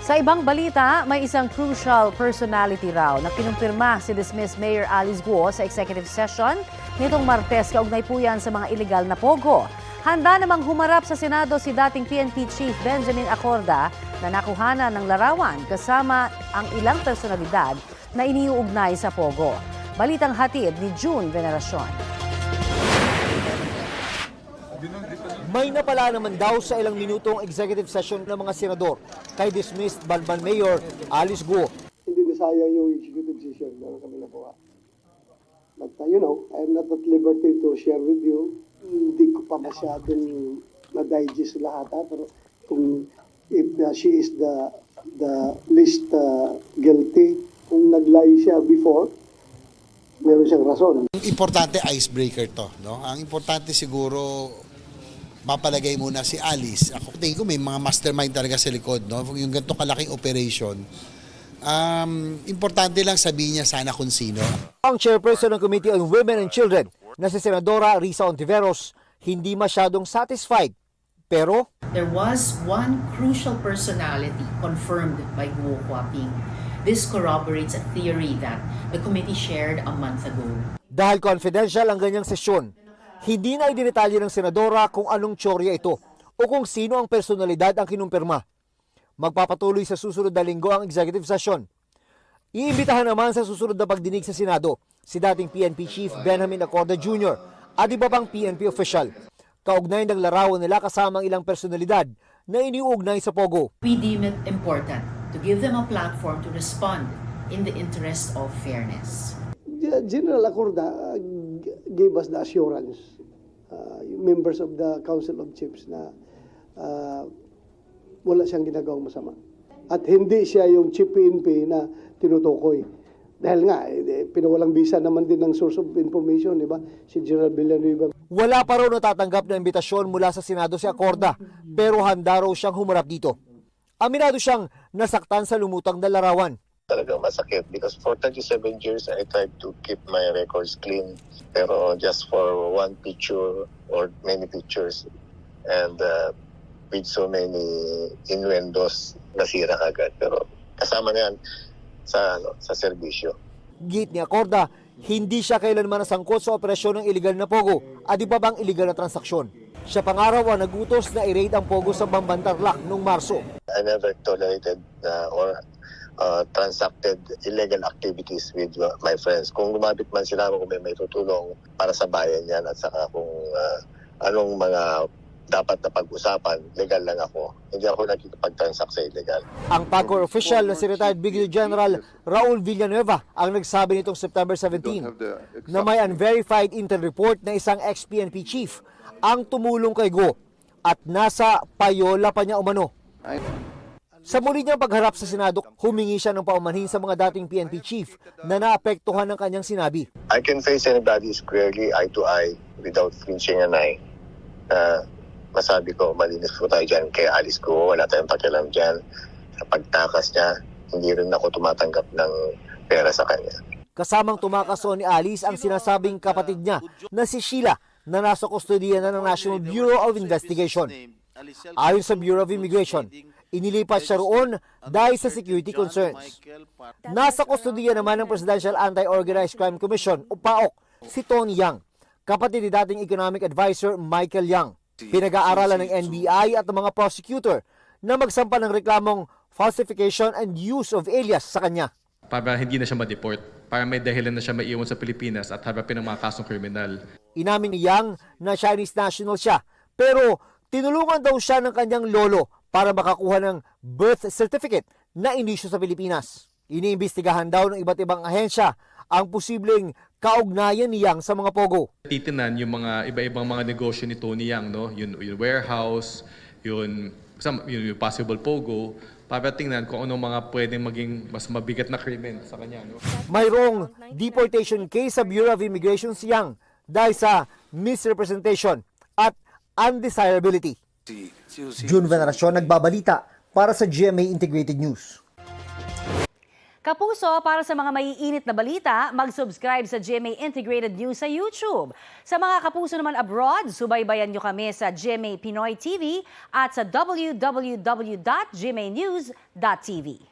Sa ibang balita, may isang crucial personality raw na kinumpirma si dismissed Mayor Alice Guo sa executive session nitong Martes kaugnay po yan sa mga iligal na pogo. Handa namang humarap sa Senado si dating PNP Chief Benjamin Acorda na nakuhanan ng larawan kasama ang ilang personalidad na iniuugnay sa pogo. Balitang hatid ni June Veneracion. May napala naman daw sa ilang minutong executive session ng mga senador kay dismissed Balban Mayor Alice Guo. Hindi na sayang yung executive session na kami nakuha. But I am not at liberty to share with you. Hindi ko pa masyadong na-digest lahat. Pero if she is the least guilty, kung nag-lie siya before, meron siyang rason. Importante icebreaker to, no? Ang importante siguro mapalagay muna si Alice. Ako tingin ko may mga mastermind talaga sa likod, no? Yung ganito kalaking operation. Importante lang sabihin niya sana kung sino. Ang chairperson ng Committee on Women and Children na si Senadora Risa Ontiveros hindi masyadong satisfied. Pero there was one crucial personality confirmed by Guo Huaping. This corroborates a theory that the committee shared a month ago. dahil confidential ang ganyang sesyon, hindi na idinetalye ng senadora kung anong tsorya ito o kung sino ang personalidad ang kinumpirma. Magpapatuloy sa susunod na linggo ang executive session. Iimbitahan naman sa susunod na pagdinig sa Senado si dating PNP Chief Benjamin Acorda Jr. at iba pang PNP official. Kaugnay ng larawan nila kasama ang ilang personalidad na iniuugnay sa Pogo. We deem it important to give them a platform to respond in the interest of fairness. General Acorda gave us the assurance, members of the Council of Chiefs, na wala siyang ginagawang masama. At hindi siya yung Chief PNP na tinutukoy. Dahil nga, pinawalang bisa naman din ng source of information, di ba? Si General Villanueva. Wala pa raw natatanggap na imbitasyon mula sa Senado si Acorda, pero handa raw siyang humarap dito. Aminado siyang nasaktan sa lumutang na larawan. Talagang masakit because for 37 years I tried to keep my records clean, pero just for one picture or many pictures and with so many innuendos, nasira agad. Pero kasama na yan sa serbisyo. Git ni Acorda, hindi siya kailanman nasangkot sa operasyon ng iligal na Pogo at iba bang iligal na transaksyon. Siya pangaraw ang nagutos na i-raid ang Pogo sa Bambantarlac noong Marso. I never tolerated or transacted illegal activities with my friends. Kung lumapit man sila kung may tutulong para sa bayan yan at saka kung anong mga dapat na pag-usapan, legal lang ako. Hindi ako nakikipag-transact sa illegal. Ang PAGCOR official na si retired Brigadier General Raul Villanueva ang nagsabi nitong September 17 na may unverified intel report na isang ex-PNP chief ang tumulong kay Guo at nasa payola pa niya umano. Sa muli niyang pagharap sa Senado, humingi siya ng paumanhin sa mga dating PNP chief na naapektuhan ng kanyang sinabi. I can face anybody squarely, eye to eye, without flinching an eye. Masabi ko, malinis po tayo dyan kay Alice Guo, wala tayong pakialam dyan. Sa pagtakas niya, hindi rin ako tumatanggap ng pera sa kanya. Kasamang tumakaso ni Alice ang sinasabing kapatid niya na si Sheila na nasa kustodiya na ng National Bureau of Investigation. Ayon sa Bureau of Immigration, inilipat siya roon dahil sa security concerns. Nasa kustodiya naman ng Presidential Anti-Organized Crime Commission o PAOK si Tony Yang, kapatid ni dating Economic Advisor Michael Yang. Pinag-aaralan ng NBI at ng mga prosecutor na magsampa ng reklamong falsification and use of alias sa kanya. Para hindi na siya ma-deport, para may dahilan na siya maiwan sa Pilipinas at harapin ng mga kasong kriminal. Inamin ni Yang na Chinese national siya, pero tinulungan daw siya ng kanyang lolo para makakuha ng birth certificate na inisyu sa Pilipinas. Iniimbestigahan daw ng iba't ibang ahensya ang posibleng kaugnayan ni Yang sa mga Pogo. Titinan yung mga iba-ibang mga negosyo ni Tony Yang, no? Yung warehouse, yung possible Pogo, para tingnan kung anong mga pwedeng maging mas mabigat na krimen sa kanya. No? Mayroong deportation case sa Bureau of Immigration si Yang dahil sa misrepresentation at undesirability. June Veneracion nagbabalita para sa GMA Integrated News. Kapuso, para sa mga maiinit na balita, mag-subscribe sa GMA Integrated News sa YouTube. Sa mga kapuso naman abroad, subaybayan nyo kami sa GMA Pinoy TV at sa www.gmanews.tv.